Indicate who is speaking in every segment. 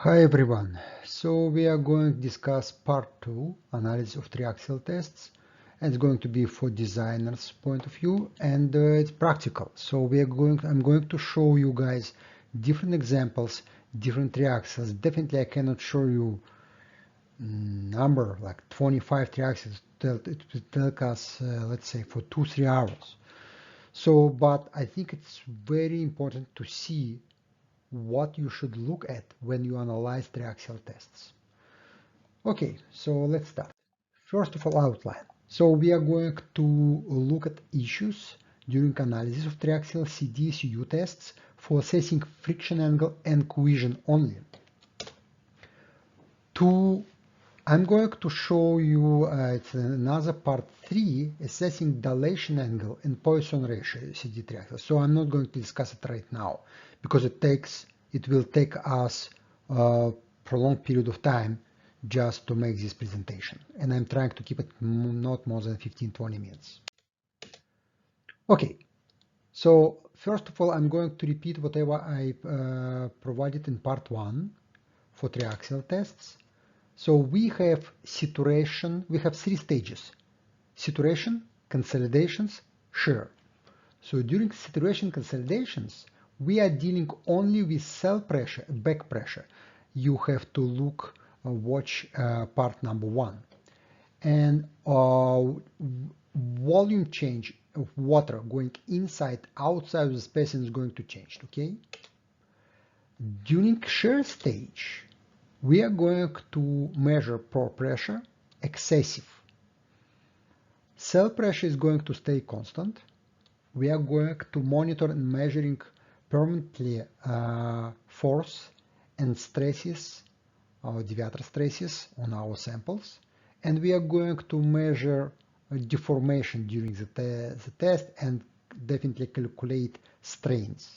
Speaker 1: Hi everyone. So we are going to discuss part 2, analysis of triaxial tests. And it's going to be for designers' point of view and it's practical. So I'm going to show you guys different examples, different triaxials. Definitely I cannot show you number like 25 triaxials. It will take us, let's say, for 2-3 hours. So, but I think it's very important to see what you should look at when you analyze triaxial tests. Okay, so let's start. First of all, outline. So we are going to look at issues during analysis of triaxial CD/CU tests for assessing friction angle and cohesion only. I'm going to show you it's another part 3, assessing dilation angle and Poisson ratio CD triaxial. So I'm not going to discuss it right now because it will take us a prolonged period of time just to make this presentation. And I'm trying to keep it not more than 15-20 minutes. Okay, so first of all, I'm going to repeat whatever I provided in part 1 for triaxial tests. So we have saturation, we have 3 stages: saturation, consolidations, shear. So during saturation consolidations, we are dealing only with cell pressure, back pressure. You have to watch part number 1. And volume change of water going inside, outside of the space is going to change, okay? During shear stage, we are going to measure pore pressure, excessive. Cell pressure is going to stay constant. We are going to monitor and measuring permanently force and stresses, deviator stresses on our samples. And we are going to measure deformation during the test and definitely calculate strains,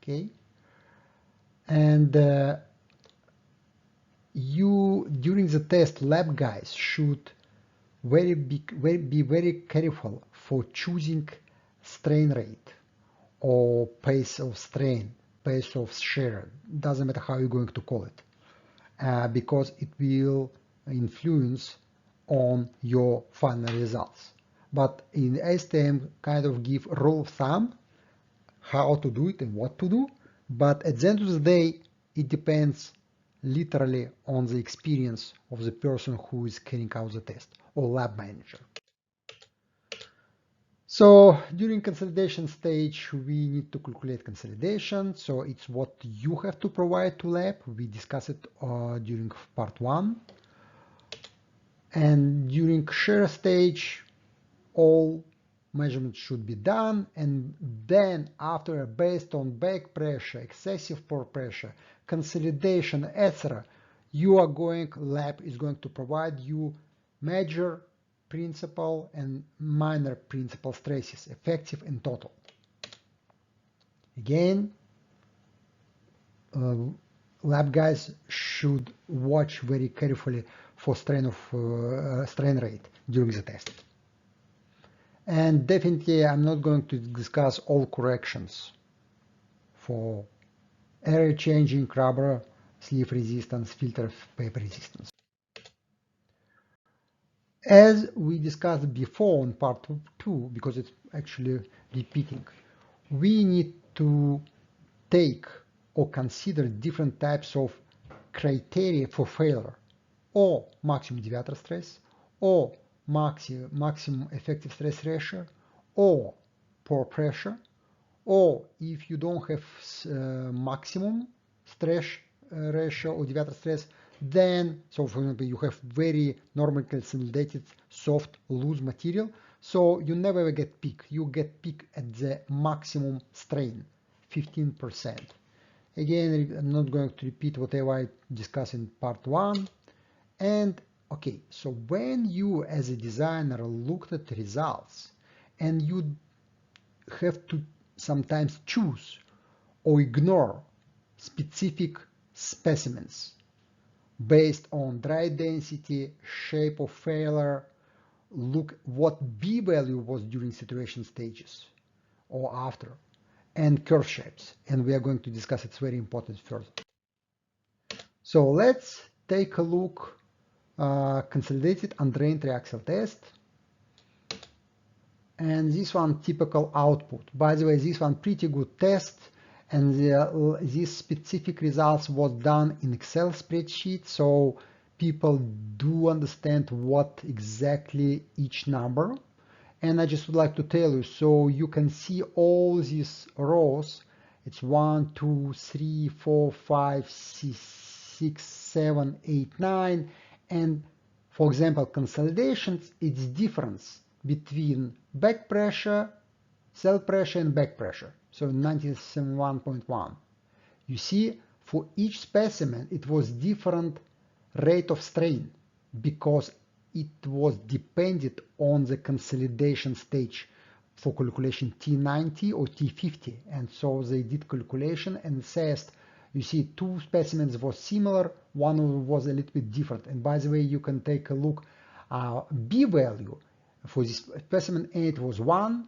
Speaker 1: okay? And during the test, lab guys should be very careful for choosing strain rate or pace of strain, pace of shear, doesn't matter how you're going to call it, because it will influence on your final results. But in STM kind of give rule of thumb how to do it and what to do, but at the end of the day, it depends literally on the experience of the person who is carrying out the test or lab manager. So during consolidation stage, we need to calculate consolidation. So it's what you have to provide to lab. We discussed it during part 1. And during shear stage, all measurements should be done, and then after, based on back pressure, excessive pore pressure, consolidation, etc., lab is going to provide you major principal and minor principal stresses, effective and total. Again, lab guys should watch very carefully for strain rate during the test. And definitely I'm not going to discuss all corrections for area changing, rubber, sleeve resistance, filter paper resistance. As we discussed before in part 2, because it's actually repeating, we need to take or consider different types of criteria for failure, or maximum deviator stress, or maximum effective stress ratio, or pore pressure, or if you don't have maximum stress ratio or deviator stress, then, so for example, you have very normally consolidated soft loose material, so you never get peak. You get peak at the maximum strain, 15%. Again, I'm not going to repeat whatever I discussed in part 1. And okay, so when you as a designer looked at the results and you have to sometimes choose or ignore specific specimens based on dry density, shape of failure, look what B value was during saturation stages or after, and curve shapes. And we are going to discuss it's very important further. So let's take a look, consolidated undrained triaxial test. And this one typical output. By the way, this one pretty good test, and these specific results was done in Excel spreadsheet, so people do understand what exactly each number. And I just would like to tell you, so you can see all these rows. It's 1, 2, 3, 4, 5, 6, 7, 8, 9, and for example, consolidations, it's difference between back pressure, cell pressure, and back pressure. So 97.1. You see, for each specimen, it was different rate of strain because it was dependent on the consolidation stage for calculation T90 or T50. And so they did calculation and says, you see, two specimens were similar, one was a little bit different. And by the way, you can take a look, B value for this specimen A, it was 1,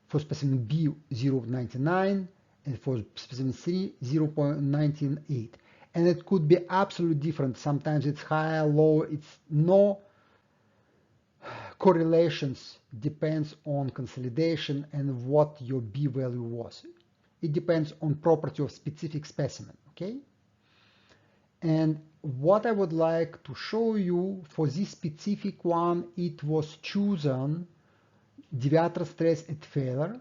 Speaker 1: for specimen B, 0.99, and for specimen C, 0.98. And it could be absolutely different. Sometimes it's higher, lower, it's no correlations, depends on consolidation and what your B value was. It depends on property of specific specimen, okay? And what I would like to show you for this specific one, it was chosen deviator stress at failure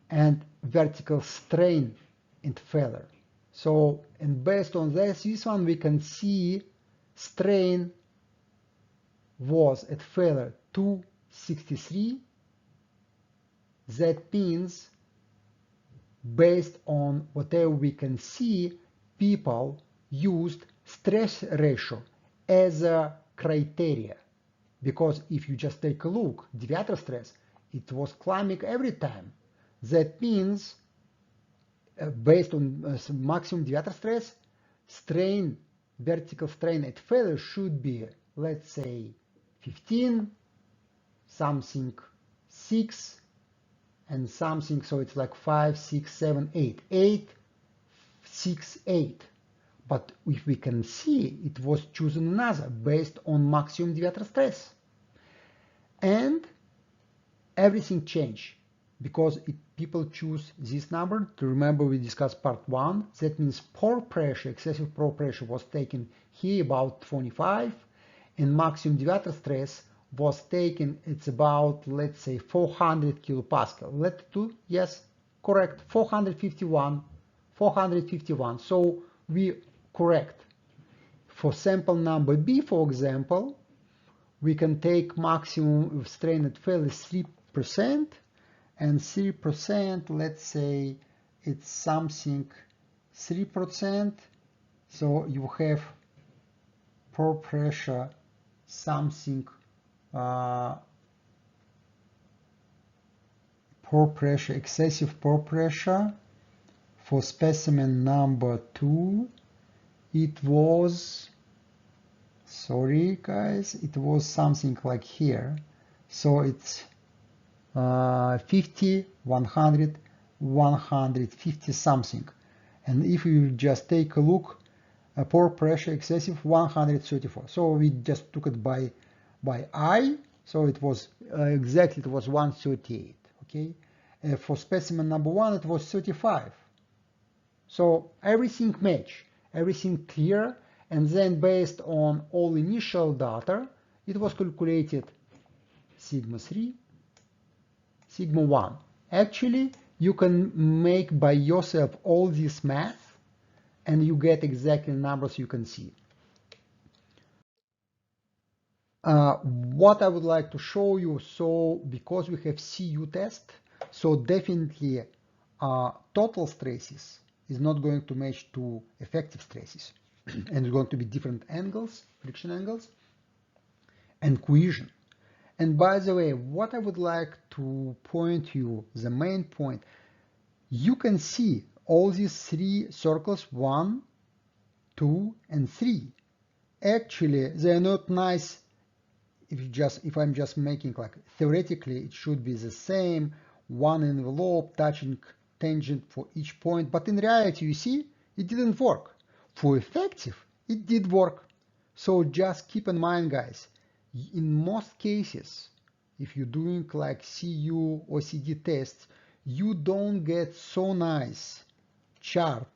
Speaker 1: and vertical strain at failure. So, and based on this one we can see strain was at failure 263. That means based on whatever we can see, people used stress ratio as a criteria. Because if you just take a look, deviator stress, it was climbing every time. That means based on maximum deviator stress, strain, vertical strain at failure should be, let's say, 15, something 6, and something, so it's like 5, 6, 7, 8, 8, 6, 8. But if we can see, it was chosen another based on maximum deviator stress. And everything changed because people choose this number. To remember, we discussed part 1. That means pore pressure, excessive pore pressure was taken here about 25, and maximum deviator stress was taken, it's about, let's say, 400 kilopascal. Let's do, yes, correct, 451, 451. So we correct. For sample number B, for example, we can take maximum strain at failure 3%, and 3%, let's say it's something 3%. So you have pore pressure something pore pressure, excessive pore pressure for specimen number 2, it was, sorry guys, it was something like here. So it's 50, 100, 150 something. And if you just take a look, pore pressure excessive 134. So we just took it by eye. So it was exactly, it was 138. Okay. For specimen number 1, it was 35. So everything matched, everything clear. And then based on all initial data, it was calculated sigma 3, sigma 1. Actually, you can make by yourself all this math and you get exactly numbers you can see. What I would like to show you, so because we have CU test, so definitely total stresses is not going to match to effective stresses and it's going to be different angles, friction angles, and cohesion. And by the way, what I would like to point you, the main point, you can see all these 3 circles, 1, 2, and 3. Actually, they are not nice. If I'm just making like theoretically, it should be the same, one envelope touching tangent for each point. But in reality, you see, it didn't work. for effective, it did work. So just keep in mind, guys, in most cases, if you're doing like CU or CD tests, you don't get so nice chart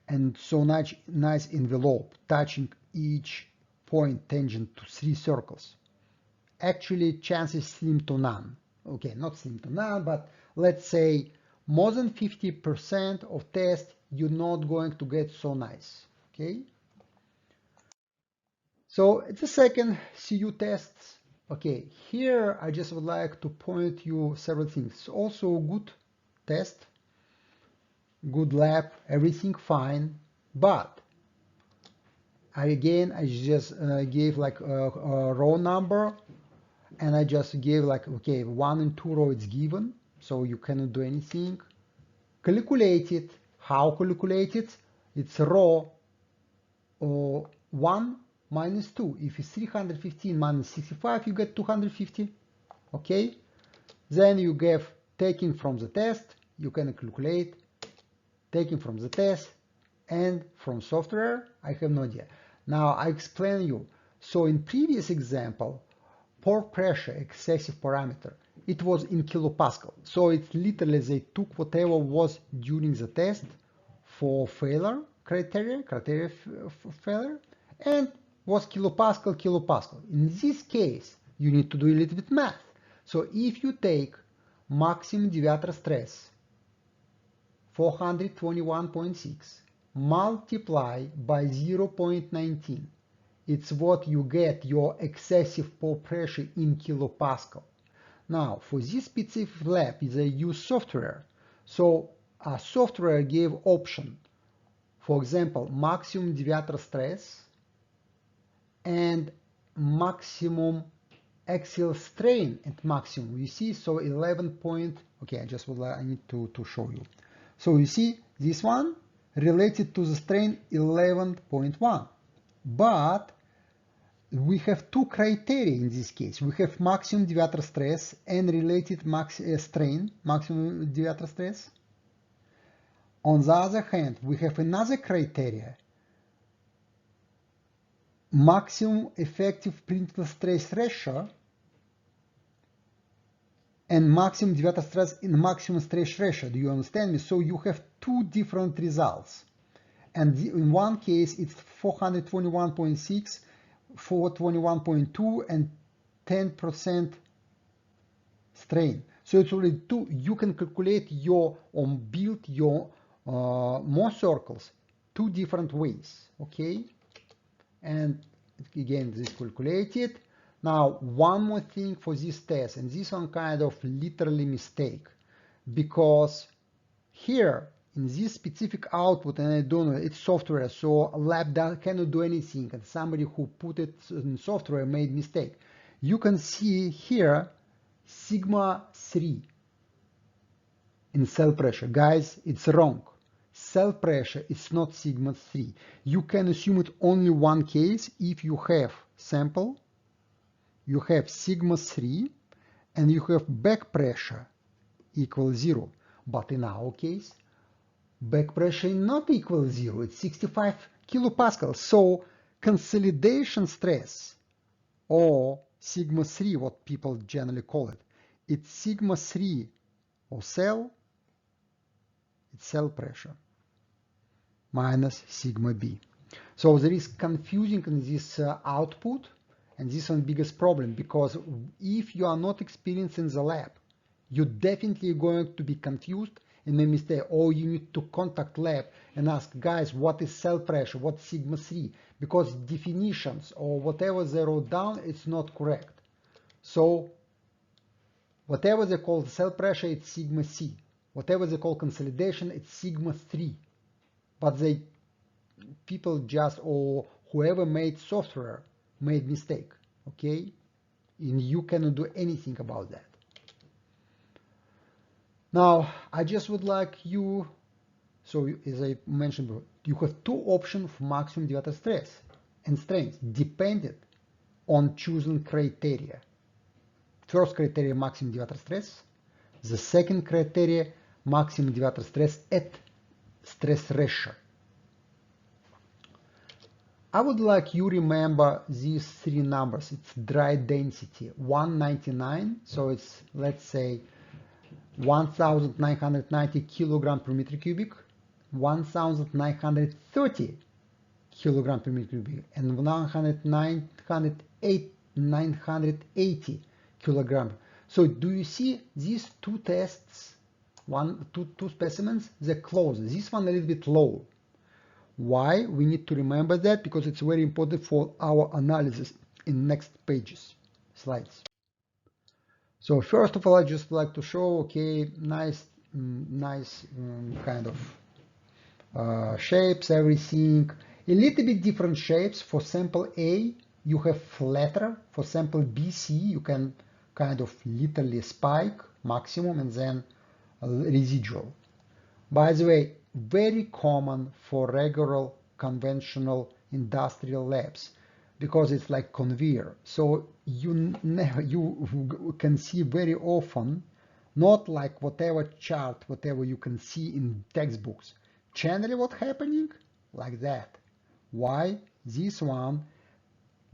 Speaker 1: and so nice envelope touching each point tangent to 3 circles. Actually, chances slim to none. Okay, not slim to none, but let's say more than 50% of tests you're not going to get so nice. Okay. So the second CU tests. Okay, here I just would like to point you several things. Also good test, good lab, everything fine, but I just gave like a row number, and I just gave like, okay, 1 and 2 row it's given, so you cannot do anything. Calculate it. How calculate it? It's row 1 minus 2. If it's 315 minus 65, you get 250. Okay? Then you get taking from the test, you can calculate, taking from the test, and from software, I have no idea. Now I explain you. So in previous example, pore pressure excessive parameter, it was in kilopascal. So it's literally they took whatever was during the test for failure criteria for failure, and was kilopascal. In this case, you need to do a little bit math. So if you take maximum deviator stress 421.6 multiply by 0.19, it's what you get your excessive pore pressure in kilopascal. Now, for this specific lab, they use software. So a software gave option, for example, maximum deviator stress and maximum axial strain at maximum. You see, so 11 point, okay, I need to show you. So you see this one related to the strain 11.1, but we have two criteria in this case. We have maximum deviator stress and related strain, maximum deviator stress. On the other hand, we have another criteria, maximum effective principal stress ratio and maximum deviator stress in maximum stress ratio. Do you understand me? So you have two different results. And in one case, it's 421.6, 421.2, and 10% strain. So it's already two. You can calculate your, or build your more circles two different ways. Okay. And again, this calculated. Now, one more thing for this test, and this one kind of literally mistake, because here in this specific output, and I don't know, it's software, so a lab cannot do anything, and somebody who put it in software made mistake. You can see here sigma 3 in cell pressure. Guys, it's wrong. Cell pressure is not sigma 3. You can assume it only one case. If you have sample, you have sigma 3, and you have back pressure equal 0. But in our case, back pressure is not equal 0. It's 65 kilopascals. So consolidation stress, or sigma 3, what people generally call it, it's sigma 3 of cell, it's cell pressure, minus sigma b. So there is confusing in this output, and this is the biggest problem, because if you are not experienced in the lab, you're definitely going to be confused and make mistake, or you need to contact lab and ask, guys, what is cell pressure, what's sigma 3, because definitions or whatever they wrote down, it's not correct. So whatever they call cell pressure, it's sigma c. Whatever they call consolidation, it's sigma 3. But people just, or whoever made software made mistake, okay? And you cannot do anything about that. Now, I just would like you, so as I mentioned before, you have two options for maximum deviator stress and strains, dependent on choosing criteria. First criteria, maximum deviator stress. The second criteria, maximum deviator stress at stress ratio. I would like you remember these three numbers. It's dry density 199, so it's, let's say, 1990 kilogram per meter cubic, 1930 kilogram per meter cubic, and 980 kilogram. So do you see these two tests, two specimens, they're close. This one a little bit low. Why? We need to remember that because it's very important for our analysis in next pages, slides. So first of all, I just like to show, okay, nice kind of shapes, everything. A little bit different shapes. For sample A, you have flatter. For sample BC, you can kind of literally spike maximum and then residual. By the way, very common for regular conventional industrial labs because it's like conveyor. So you can see very often, not like whatever chart, whatever you can see in textbooks. Generally what's happening? Like that. Why? This one,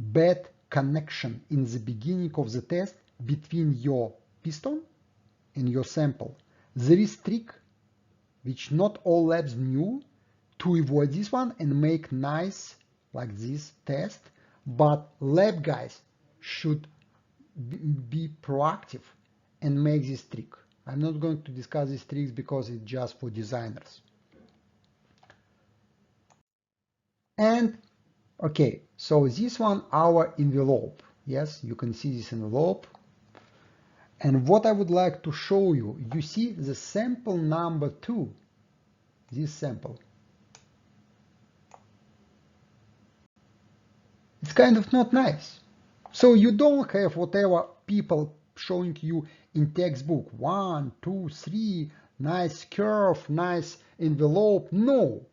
Speaker 1: bad connection in the beginning of the test between your piston and your sample. There is trick which not all labs knew to avoid this one and make nice like this test, but lab guys should be proactive and make this trick. I'm not going to discuss these tricks because it's just for designers. And okay, so this one, our envelope. Yes, you can see this envelope. And what I would like to show you, you see the sample number 2, this sample. It's kind of not nice. So you don't have whatever people showing you in textbook, 1, 2, 3, nice curve, nice envelope. No.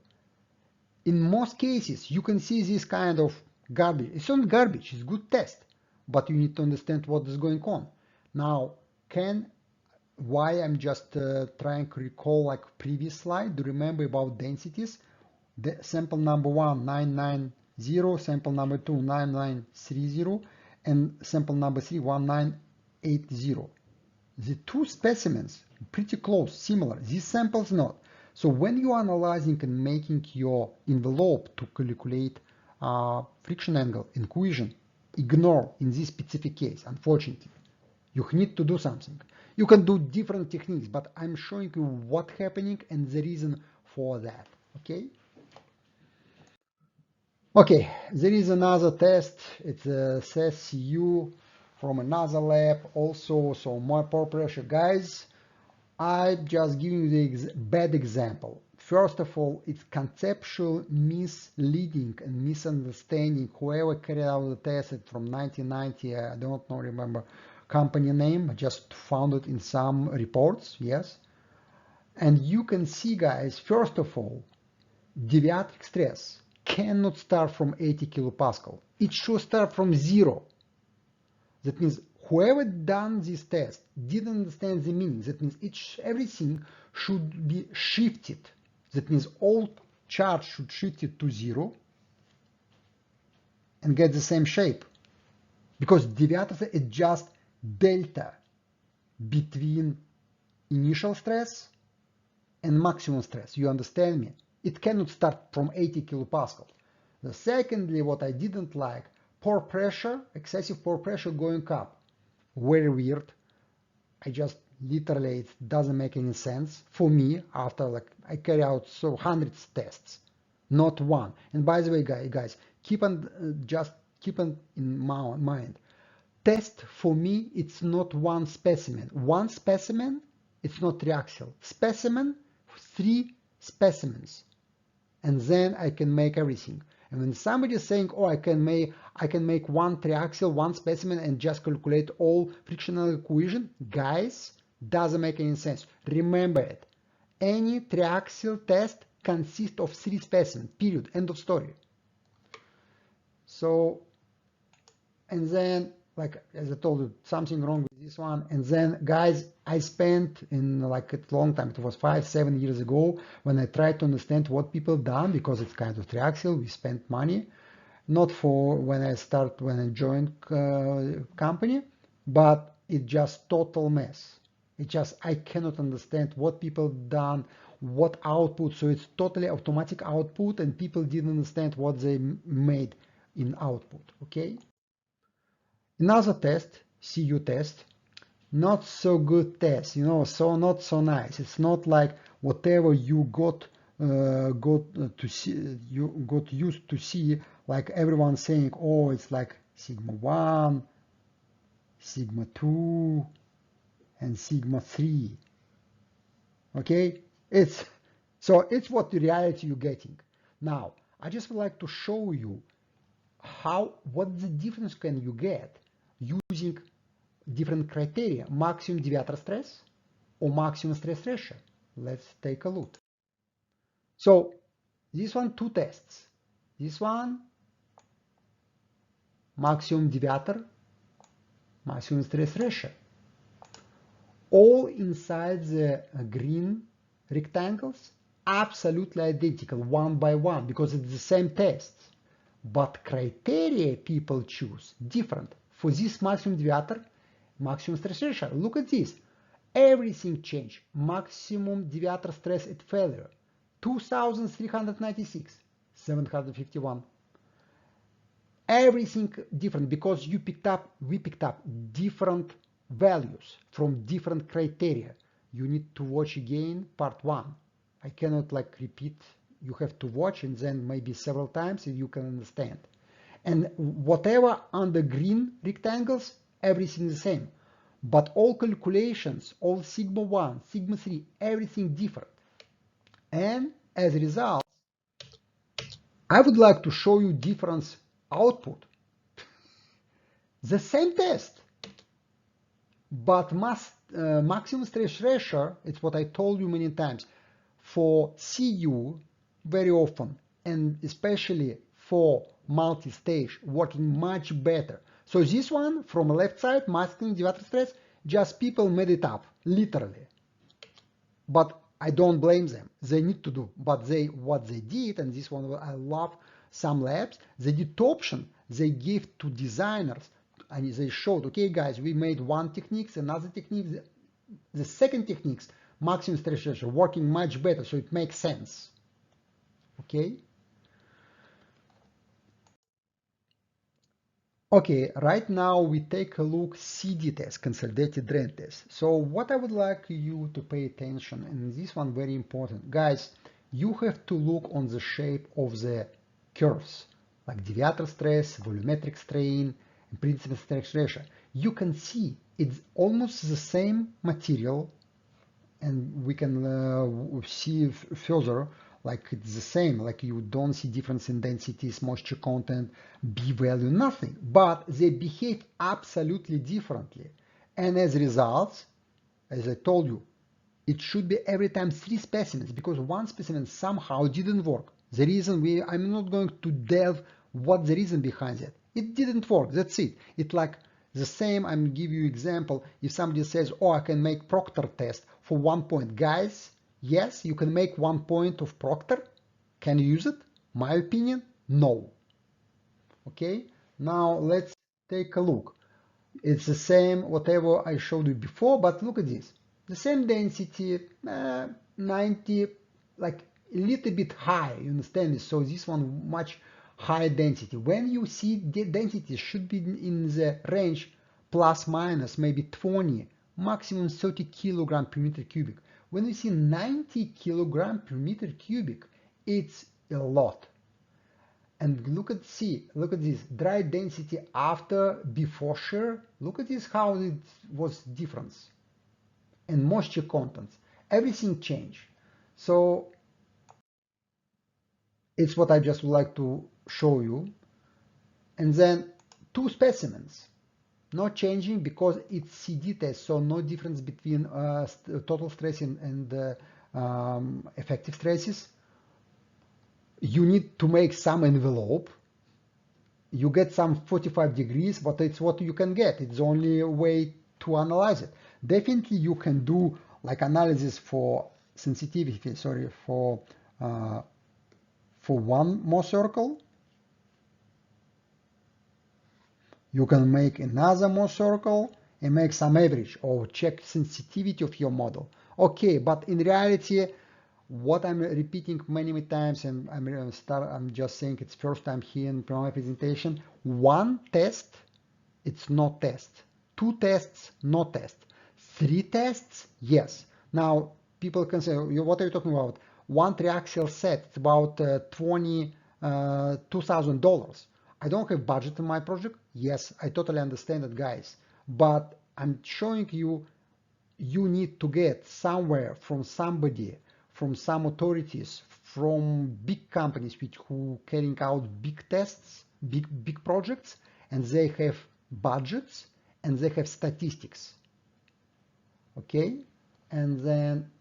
Speaker 1: In most cases, you can see this kind of garbage. It's not garbage, it's good test, but you need to understand what is going on. Now, why I'm just trying to recall like previous slide, do you remember about densities? The sample number 1, 990, sample number 2, 9930, and sample number 3, 1980. The two specimens pretty close, similar. These samples not. So when you are analyzing and making your envelope to calculate friction angle and cohesion, ignore in this specific case, unfortunately. You need to do something. You can do different techniques, but I'm showing you what's happening and the reason for that, okay? Okay, there is another test. It's a CSCU from another lab also, so more pore pressure. Guys, I'm just giving you the bad example. First of all, it's conceptual misleading and misunderstanding. Whoever carried out the test from 1990, I don't know, remember company name, I just found it in some reports, yes. And you can see, guys, first of all, deviatic stress cannot start from 80 kilopascal. It should start from 0. That means whoever done this test didn't understand the meaning. That means everything should be shifted. That means all charge should shift it to 0 and get the same shape. Because deviator is just delta between initial stress and maximum stress. You understand me? It cannot start from 80 kilopascal. Secondly, what I didn't like, pore pressure, excessive pore pressure going up. Very weird. I just literally, it doesn't make any sense for me after like I carry out so hundreds of tests, not one. And by the way, guys, just keep in mind. Test for me, it's not one specimen. One specimen, it's not triaxial. Specimen, 3 specimens. And then I can make everything. And when somebody is saying, oh, I can make one triaxial, one specimen and just calculate all frictional cohesion, guys, doesn't make any sense. Remember it. Any triaxial test consists of 3 specimens, period, end of story. So, and then, like as I told you, something wrong with this one. And then, guys, I spent in like a long time, it was 5-7 years ago, when I tried to understand what people done, because it's kind of triaxial, we spent money. not for when I joined company, but it just total mess. It just, I cannot understand what people done, what output. So it's totally automatic output and people didn't understand what they made in output, okay? Another test, CU test, not so good test, so not so nice. It's not like whatever you got to see, you got used to see, like everyone saying, oh, it's like sigma 1, sigma 2, and sigma 3. Okay, it's it's what the reality you're getting. Now, I just would like to show you what the difference can you get using different criteria, maximum deviator stress or maximum stress ratio. Let's take a look. So this one, two tests. This one, maximum deviator, maximum stress ratio. All inside the green rectangles, absolutely identical, one by one, because it's the same test. But criteria people choose different. For this maximum deviator, maximum stress ratio, look at this. Everything changed. Maximum deviator stress at failure, 2396, 751. Everything different because we picked up different values from different criteria. You need to watch again part 1. I cannot like repeat. You have to watch and then maybe several times and you can understand. And whatever on the green rectangles, everything the same. But all calculations, all sigma 1, sigma 3, everything different. And as a result, I would like to show you difference output. The same test, but maximum stress ratio, it's what I told you many times, for CU very often, and especially for multi-stage, working much better. So this one, from the left side, maximum deviator stress, just people made it up, literally. But I don't blame them. They need to do. But what they did, and this one I love some labs, they did option they give to designers, and they showed, okay, guys, we made one techniques, another technique, the second techniques, maximum stress ratio, working much better, so it makes sense. Okay. Okay, right now we take a look CD test, consolidated drain test. So what I would like you to pay attention, and this one very important, guys, you have to look on the shape of the curves, like deviator stress, volumetric strain, and principal stress ratio. You can see it's almost the same material, and we can see further like it's the same, like you don't see difference in densities, moisture content, B value, nothing, but they behave absolutely differently. And as a result, as I told you, it should be every time 3 specimens because one specimen somehow didn't work. The reason I'm not going to delve what the reason behind it. It didn't work, that's it. It's like the same, I'm give you example, if somebody says, oh, I can make Proctor test for 1 point. Guys, yes, you can make 1 point of Proctor. Can you use it? My opinion, no. Okay, now let's take a look. It's the same, whatever I showed you before, but look at this. The same density, 90, like a little bit high, you understand? So this one much higher density. When you see the density should be in the range plus minus maybe 20, maximum 30 kilogram per meter cubic. When you see 90 kilogram per meter cubic, it's a lot. And look at this dry density after before shear. Look at this how it was difference. And moisture contents, everything changed. So it's what I just would like to show you. And then 2 specimens, not changing because it's CD test, so no difference between total stress and effective stresses. You need to make some envelope. You get some 45 degrees, but it's what you can get. It's the only way to analyze it. Definitely you can do like analysis for sensitivity, sorry, for one more circle. You can make another more circle and make some average or check sensitivity of your model. Okay, but in reality, what I'm repeating many times, and I'm just saying it's first time here in my presentation, one test, it's not test. Two tests, no test. Three tests, yes. Now, people can say, what are you talking about? One triaxial set, it's about $2,000. I don't have budget in my project. Yes, I totally understand that, guys. But I'm showing you, you need to get somewhere from somebody, from some authorities, from big companies who carrying out big tests, big projects, and they have budgets and they have statistics. Okay, and then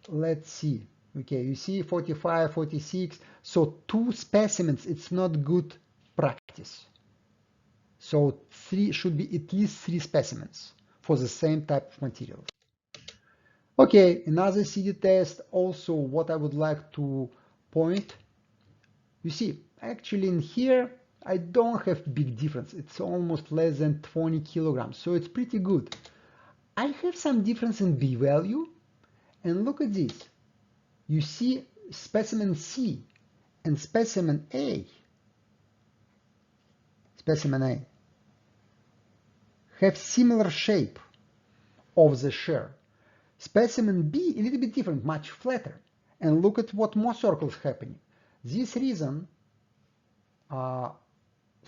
Speaker 1: let's see. Okay, you see 45, 46. So two specimens, it's not good practice. So three should be at least 3 specimens for the same type of material. Okay, another CD test. Also, what I would like to point, you see, actually in here, I don't have big difference. It's almost less than 20 kilograms, so it's pretty good. I have some difference in B value, and look at this. You see specimen C and specimen A have similar shape of the share. Specimen B a little bit different, much flatter. And look at what more circles happening. This reason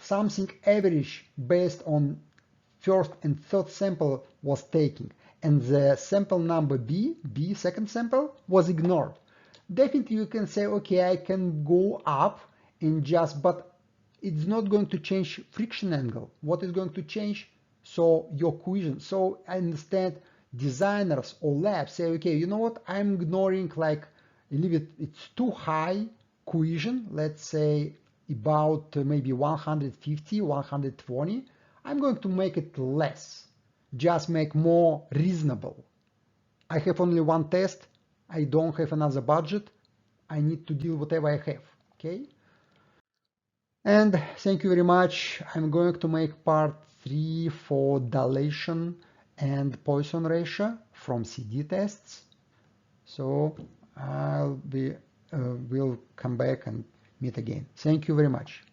Speaker 1: something average based on first and third sample was taken, and the sample number B, second sample, was ignored. Definitely you can say, okay, I can go up and just, but it's not going to change friction angle. What is going to change? So your cohesion. So I understand designers or labs say, okay, you know what, I'm ignoring like a little bit, it's too high cohesion, let's say about maybe 150, 120. I'm going to make it less, just make more reasonable. I have only one test, I don't have another budget, I need to deal whatever I have, okay? And thank you very much. I'm going to make part 3 for dilation and Poisson ratio from CD tests. So we'll come back and meet again. Thank you very much.